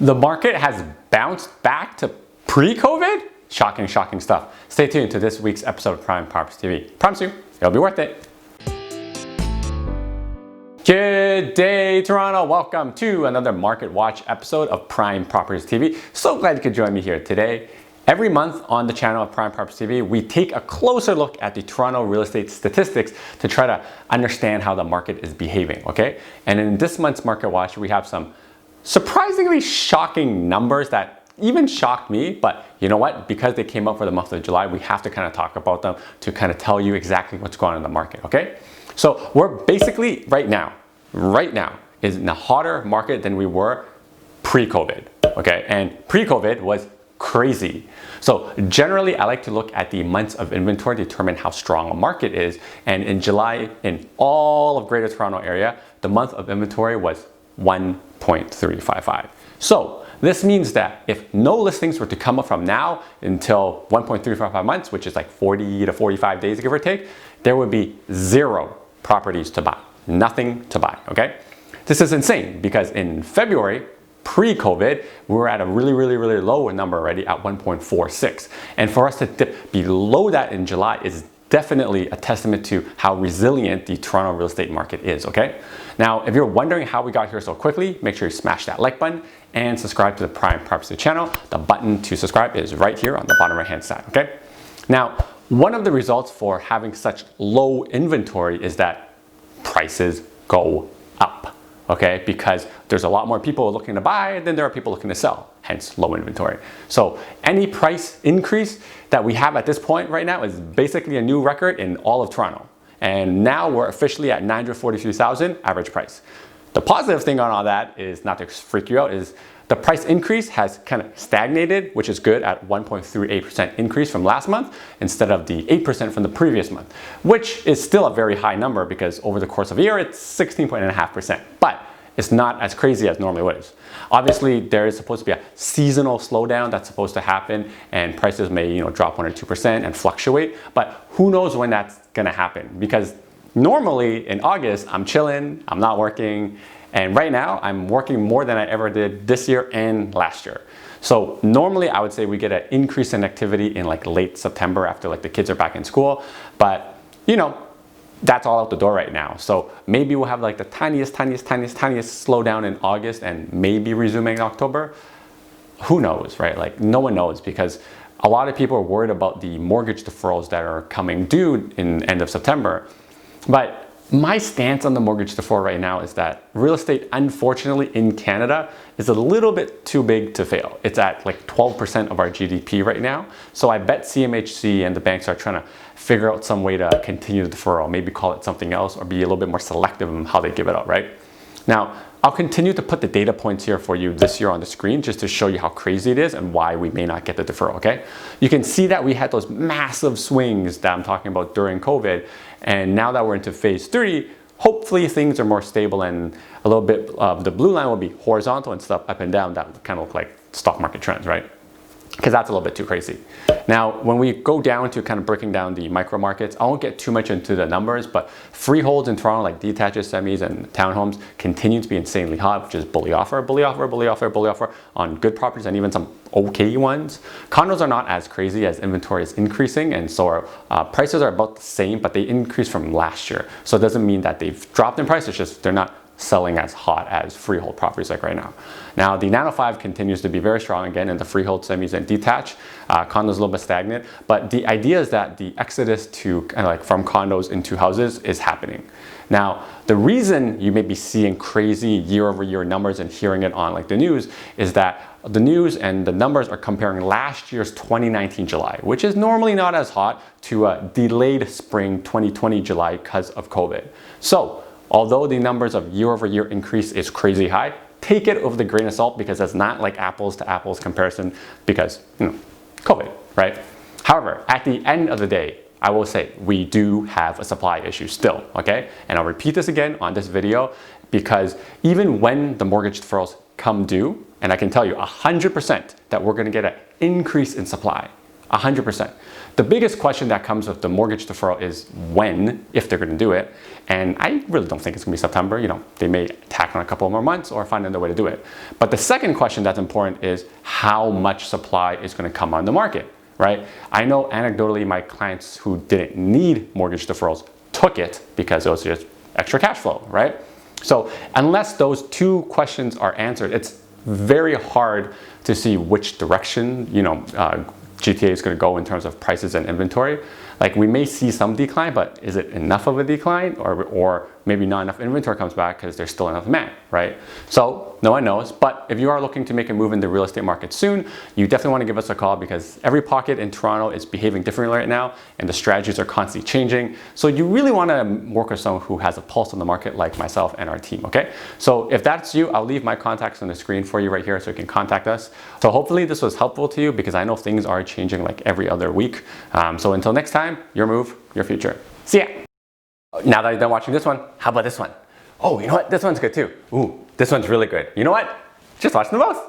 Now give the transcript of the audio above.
The market has bounced back to pre-COVID? Shocking, shocking stuff. Stay tuned to this week's episode of Prime Properties TV. Promise you, it'll be worth it. Good day, Toronto. Welcome to another Market Watch episode of Prime Properties TV. So glad you could join me here today. Every month on the channel of Prime Properties TV, we take a closer look at the Toronto real estate statistics to try to understand how the market is behaving, okay? And in this month's Market Watch, we have some surprisingly shocking numbers that even shocked me, but you know what? Because they came out for the month of July, we have to kind of talk about them to kind of tell you exactly what's going on in the market, okay? So we're basically right now is in a hotter market than we were pre-COVID, okay? And pre-COVID was crazy. So generally, I like to look at the months of inventory to determine how strong a market is. And in July, in all of Greater Toronto area, the month of inventory was 1.355. So this means that if no listings were to come up from now until 1.355 months, which is like 40 to 45 days, give or take, there would be zero properties to buy, nothing to buy, okay? This is insane because in February, pre-COVID, we were at a really low number already at 1.46. And for us to dip below that in July is definitely a testament to how resilient the Toronto real estate market is, okay? Now, if you're wondering how we got here so quickly, make sure you smash that like button and subscribe to the Prime Properties channel. The button to subscribe is right here on the bottom right-hand side, okay? Now, one of the results for having such low inventory is that prices go up, okay? Because there's a lot more people looking to buy than there are people looking to sell, hence low inventory. So any price increase that we have at this point right now is basically a new record in all of Toronto. And now we're officially at $943,000 average price. The positive thing on all that is, not to freak you out, is the price increase has kind of stagnated, which is good at 1.38% increase from last month instead of the 8% from the previous month, which is still a very high number because over the course of a year, it's 16.5%. But it's not as crazy as normally is. Obviously, there is supposed to be a seasonal slowdown that's supposed to happen, and prices may, drop 1 or 2% and fluctuate. But who knows when that's gonna happen? Because normally in August, I'm chilling, I'm not working, and right now I'm working more than I ever did this year and last year. So normally I would say we get an increase in activity in like late September after like the kids are back in school, but that's all out the door right now. So maybe we'll have like the tiniest slowdown in August and maybe resuming in October. Who knows, right? Like no one knows because a lot of people are worried about the mortgage deferrals that are coming due in end of September. But my stance on the mortgage deferral right now is that real estate, unfortunately, in Canada is a little bit too big to fail. It's at like 12% of our GDP right now. So I bet CMHC and the banks are trying to figure out some way to continue the deferral, maybe call it something else or be a little bit more selective in how they give it out, right? Now, I'll continue to put the data points here for you this year on the screen just to show you how crazy it is and why we may not get the deferral, okay? You can see that we had those massive swings that I'm talking about during COVID, and now that we're into phase 3, hopefully things are more stable and a little bit of the blue line will be horizontal and stuff up and down that kind of look like stock market trends, right? Because that's a little bit too crazy. Now, when we go down to kind of breaking down the micro markets, I won't get too much into the numbers, but freeholds in Toronto, like detached semis and townhomes, continue to be insanely hot, which is bully offer on good properties and even some okay ones. Condos are not as crazy as inventory is increasing, and so our prices are about the same, but they increased from last year. So it doesn't mean that they've dropped in price, it's just they're not selling as hot as freehold properties like right now. Now, the 905 continues to be very strong again in the freehold, semis, and detached. Condos a little bit stagnant, but the idea is that the exodus to kind of like from condos into houses is happening. Now, the reason you may be seeing crazy year-over-year numbers and hearing it on like the news is that the news and the numbers are comparing last year's 2019 July, which is normally not as hot, to a delayed spring 2020 July because of COVID. So, although the numbers of year-over-year increase is crazy high, take it with a grain of salt because that's not like apples to apples comparison because, COVID, right? However, at the end of the day, I will say we do have a supply issue still, okay? And I'll repeat this again on this video because even when the mortgage deferrals come due, and I can tell you 100% that we're gonna get an increase in supply. 100%. The biggest question that comes with the mortgage deferral is when, if they're going to do it. And I really don't think it's going to be September. They may tack on a couple more months or find another way to do it. But the second question that's important is how much supply is going to come on the market, right? I know anecdotally my clients who didn't need mortgage deferrals took it because it was just extra cash flow, right? So unless those two questions are answered, it's very hard to see which direction, GTA is going to go in terms of prices and inventory. Like we may see some decline, but is it enough of a decline or maybe not enough inventory comes back because there's still enough demand, right? So no one knows, but if you are looking to make a move in the real estate market soon, you definitely want to give us a call because every pocket in Toronto is behaving differently right now and the strategies are constantly changing. So you really want to work with someone who has a pulse on the market like myself and our team, okay? So if that's you, I'll leave my contacts on the screen for you right here so you can contact us. So hopefully this was helpful to you because I know things are changing like every other week. So until next time, your move, your future. See ya. Now that you're done watching this one, how about this one? Oh, you know what? This one's good too. Ooh, this one's really good. You know what? Just watch them both.